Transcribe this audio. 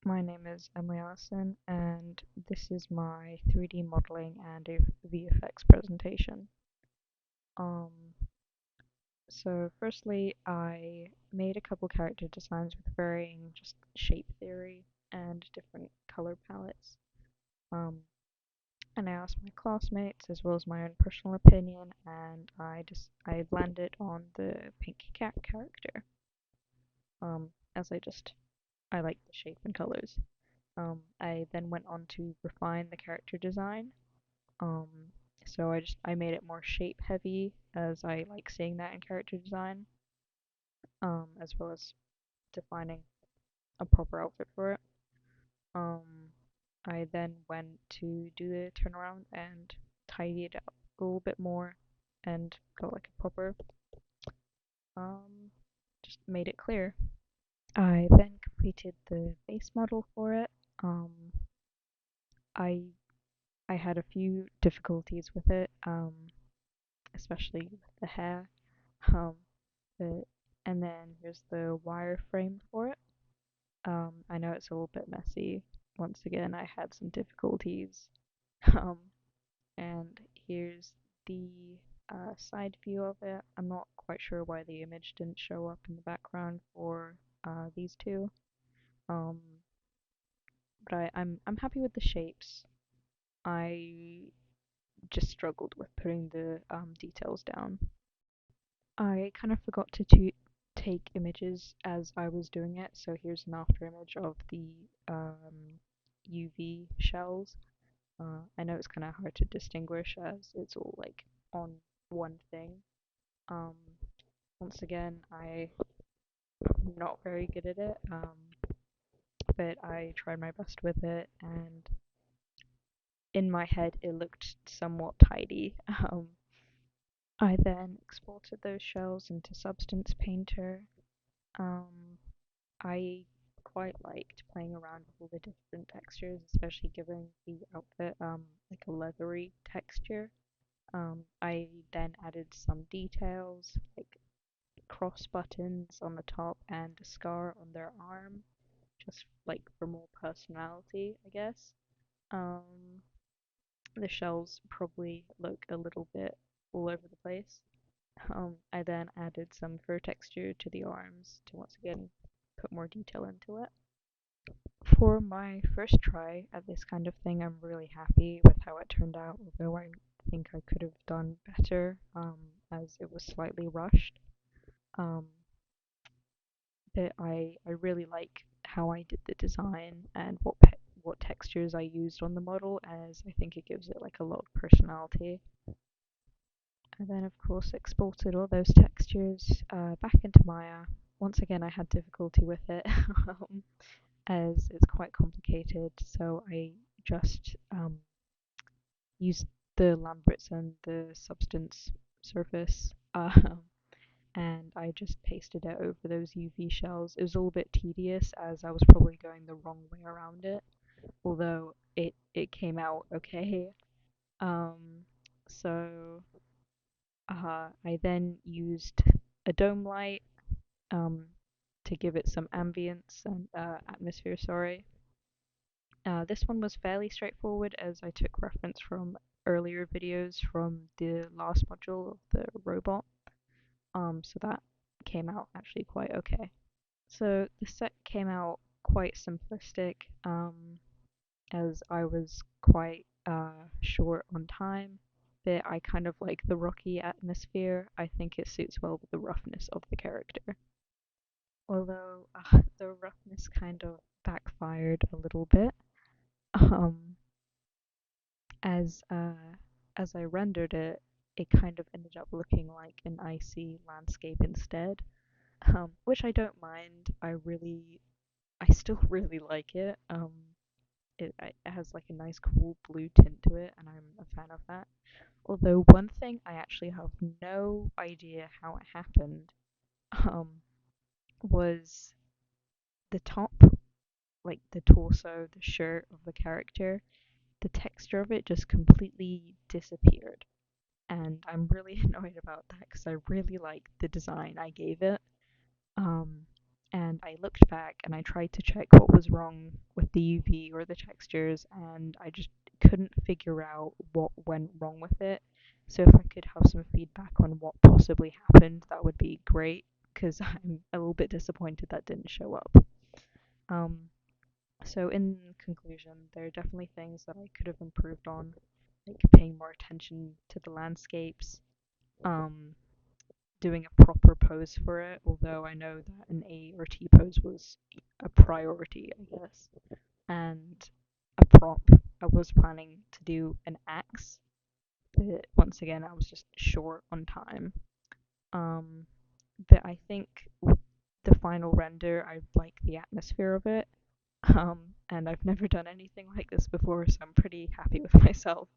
My name is Emily Allison, and this is my 3D modeling and a VFX presentation. Um, so firstly, I made a couple character designs with varying just shape theory and different color palettes. Um, and I asked my classmates as well as my own personal opinion, and I landed on the pink cat character. As I like the shape and colors. I then went on to refine the character design. Um, so I made it more shape heavy as I like seeing that in character design, as well as defining a proper outfit for it. Um, I then went to do the turnaround and tidy it up a little bit more and got like a proper, um, just made it clear. I then completed the base model for it. Um, I I had a few difficulties with it, especially with the hair. Um, but and then here's the wireframe for it. I know it's a little bit messy. Once again, I had some difficulties. Um, and here's the side view of it. I'm not quite sure why the image didn't show up in the background for these two. Um, but I'm happy with the shapes. I just struggled with putting the details down. I kind of forgot to take images as I was doing it, so here's an after image of the UV shells. I know it's kind of hard to distinguish as it's all like on one thing. Um, Once again, I'm not very good at it, but I tried my best with it, and in my head it looked somewhat tidy. I then exported those shells into Substance Painter. Um, I quite liked playing around with all the different textures, especially giving the outfit like a leathery texture. I then added some details like cross buttons on the top and a scar on their arm, just like for more personality, I guess. Um, the shells probably look a little bit all over the place. I then added some fur texture to the arms to once again put more detail into it. For my first try at this kind of thing, I'm really happy with how it turned out, although I think I could have done better, as it was slightly rushed. Um, but I really like how I did the design and what textures I used on the model, as I think it gives it like a lot of personality. And then of course exported all those textures back into Maya. Once again, I had difficulty with it. As it's quite complicated, so I just used the Lamberts and the substance surface, and I just pasted it over those UV shells. It was a little bit tedious as I was probably going the wrong way around it, although it came out okay. Um, so I then used a dome light um, to give it some ambience and atmosphere. Sorry. This one was fairly straightforward as I took reference from earlier videos from the last module of the robot. So that came out actually quite okay. So the set came out quite simplistic, as I was quite short on time, but I kind of like the rocky atmosphere. I think it suits well with the roughness of the character. Although the roughness kind of backfired a little bit. Um, as uh, as I rendered it, it kind of ended up looking like an icy landscape instead, which I don't mind. I still really like it. It has like a nice cool blue tint to it, and I'm a fan of that. Although one thing I actually have no idea how it happened, um, was the top, like the torso, the shirt of the character. The texture of it just completely disappeared. And I'm really annoyed about that because I really like the design I gave it. Um, And I looked back and I tried to check what was wrong with the UV or the textures, and I just couldn't figure out what went wrong with it. So if I could have some feedback on what possibly happened, that would be great, because I'm a little bit disappointed that didn't show up. Um, so in conclusion, there are definitely things that I could have improved on, like paying more attention to the landscapes, um, doing a proper pose for it, although I know that an A or T pose was a priority, I guess. And a prop. I was planning to do an axe, but once again, I was just short on time. Um, but I think the final render, I like the atmosphere of it. And I've never done anything like this before, so I'm pretty happy with myself.